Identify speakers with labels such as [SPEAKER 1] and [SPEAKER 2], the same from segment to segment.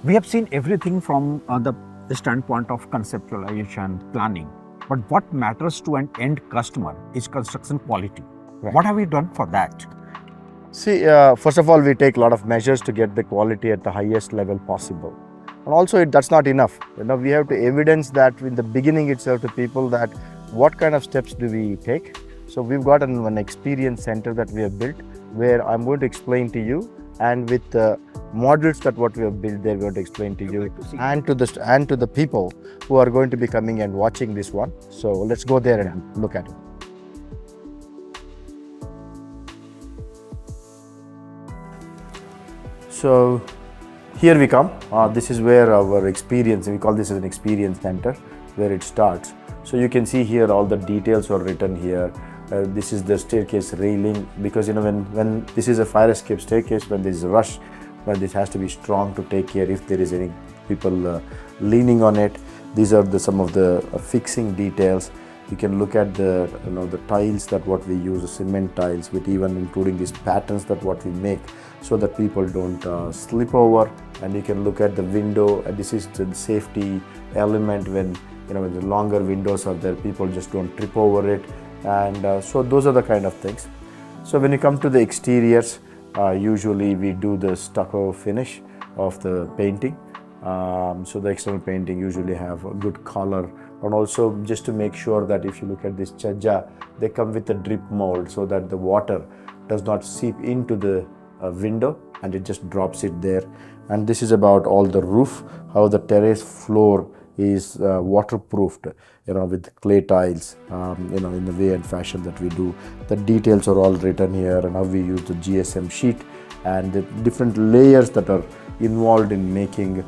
[SPEAKER 1] We have seen everything from the standpoint of conceptualization, planning. But what matters to an end customer is construction quality.
[SPEAKER 2] Right.
[SPEAKER 1] What have we done for that?
[SPEAKER 2] See, first of all, we take a lot of measures to get the quality at the highest level possible. And also, that's not enough. We have to evidence that in the beginning itself to people that what kind of steps do we take. So we've got an experience center that we have built where I'm going to explain to you, and with the modules that what we have built, they're going to explain to you and to the people who are going to be coming and watching this one. So let's go there and look at it. So here we come. This is where our experience, we call this as an experience center, where it starts. So you can see here all the details are written here. This is the staircase railing, because when this is a fire escape staircase, when there is a rush, when this has to be strong to take care if there is any people leaning on it. These are some of the fixing details. You can look at the the tiles that what we use, the cement tiles, with even including these patterns that what we make, so that people don't slip over. And you can look at the window, and this is the safety element. When when the longer windows are there, people just don't trip over it. And so those are the kind of things. So when you come to the exteriors, usually we do the stucco finish of the painting. So the external painting usually have a good color, and also just to make sure that if you look at this chajja, they come with a drip mold so that the water does not seep into the window and it just drops it there. And this is about all the roof, how the terrace floor is waterproofed, with clay tiles, in the way and fashion that we do. The details are all written here, and how we use the GSM sheet and the different layers that are involved in making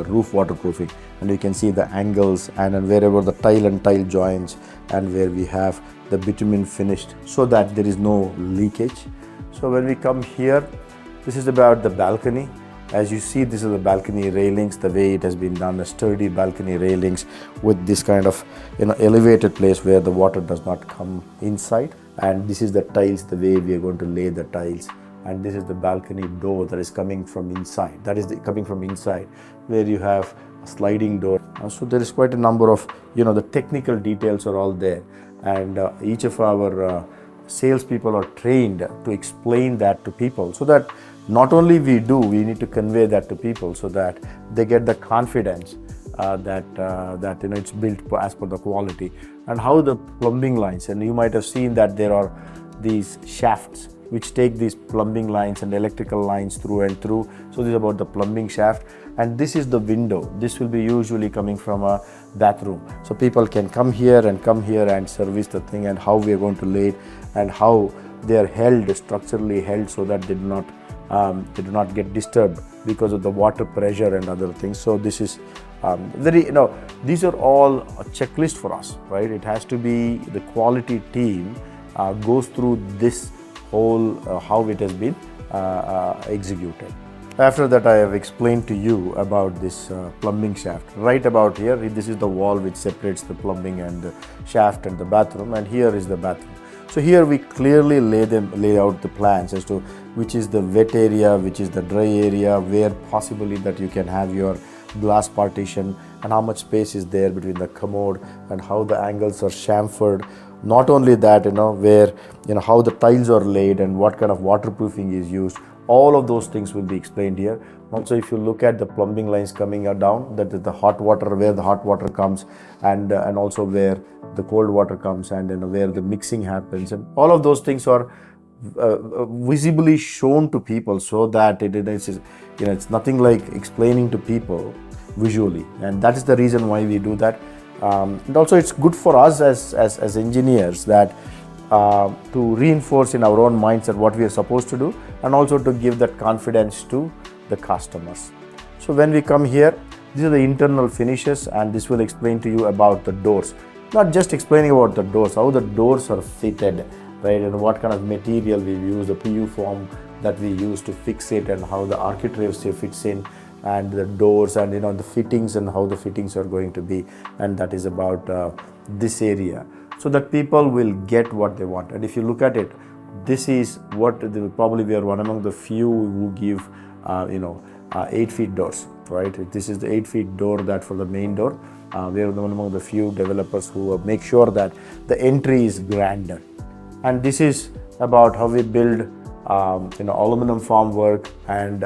[SPEAKER 2] roof waterproofing. And you can see the angles and wherever the tile and tile joins, and where we have the bitumen finished so that there is no leakage. So when we come here, this is about the balcony. As you see, this is the balcony railings, the way it has been done, a sturdy balcony railings with this kind of elevated place where the water does not come inside. And this is the tiles, the way we are going to lay the tiles. And this is the balcony door that is coming from inside. That is coming from inside, where you have a sliding door. So there is quite a number of, the technical details are all there. And each of our salespeople are trained to explain that to people, so that not only we need to convey that to people so that they get the confidence that it's built as per the quality. And how the plumbing lines, and you might have seen that there are these shafts which take these plumbing lines and electrical lines through and through. So this is about the plumbing shaft. And this is the window. This will be usually coming from a bathroom. So people can come here and service the thing, and how we are going to lay it, and how they are held, structurally held, so that they do not get disturbed because of the water pressure and other things. So this is these are all a checklist for us, right? It has to be the quality team goes through this whole how it has been executed. After that, I have explained to you about this plumbing shaft. Right about here, this is the wall which separates the plumbing and the shaft and the bathroom, and here is the bathroom. So here we clearly lay out the plans as to which is the wet area, which is the dry area, where possibly that you can have your glass partition, and how much space is there between the commode, and how the angles are chamfered. Not only that, where how the tiles are laid and what kind of waterproofing is used. All of those things will be explained here. Also, if you look at the plumbing lines coming down, that is the hot water, where the hot water comes, and also where the cold water comes, and where the mixing happens, and all of those things are visibly shown to people, so that it's nothing like explaining to people visually. And that is the reason why we do that. And also it's good for us as engineers that to reinforce in our own mindset what we are supposed to do, and also to give that confidence to the customers. So when we come here, these are the internal finishes, and this will explain to you about the doors. Not just explaining about the doors, how the doors are fitted, right, and what kind of material we use, the PU form that we use to fix it, and how the architrave fits in, and the doors, and the fittings, and how the fittings are going to be. And that is about this area, so that people will get what they want. And if you look at it, this is what probably we are one among the few who give 8 feet doors, right? This is the 8 feet door that for the main door. We are one among the few developers who make sure that the entry is grander. And this is about how we build aluminum formwork and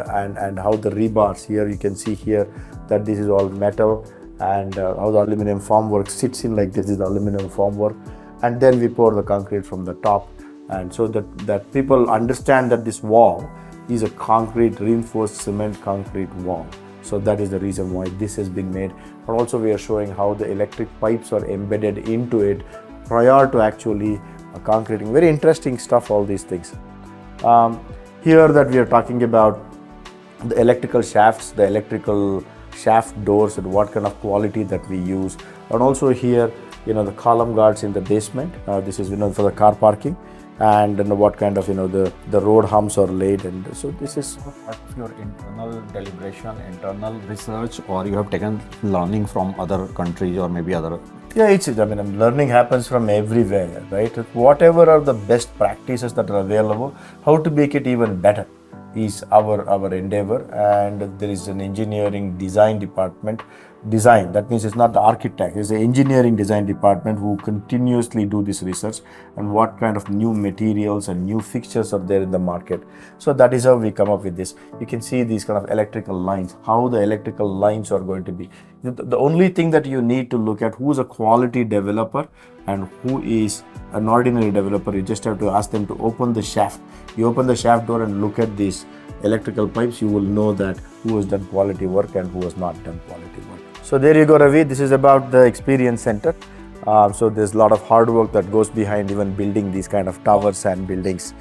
[SPEAKER 2] how the rebars here, you can see here that this is all metal, and how the aluminum formwork sits in like this is the aluminum formwork, and then we pour the concrete from the top, and so that people understand that this wall is a concrete reinforced cement concrete wall. So that is the reason why this has been made. But also we are showing how the electric pipes are embedded into it prior to actually concreting. Very interesting stuff, all these things. Here that we are talking about the electrical shafts, the electrical shaft doors, and what kind of quality that we use. And also here, the column guards in the basement. This is for the car parking, and what kind of the road humps are laid. And so this is
[SPEAKER 1] part of your internal deliberation, internal research, or you have taken learning from other countries or maybe other.
[SPEAKER 2] Yeah, learning happens from everywhere, right? Whatever are the best practices that are available, how to make it even better is our endeavor. And there is an engineering design department. Design, that means it's not the architect, it's the engineering design department who continuously do this research and what kind of new materials and new fixtures are there in the market. So that is how we come up with this. You can see these kind of electrical lines, how the electrical lines are going to be. The only thing that you need to look at, who is a quality developer and who is an ordinary developer. You just have to ask them to open the shaft. You open the shaft door and look at these electrical pipes, you will know that who has done quality work and who has not done quality work. So there you go, Ravi. This is about the experience center. So there's a lot of hard work that goes behind even building these kind of towers and buildings.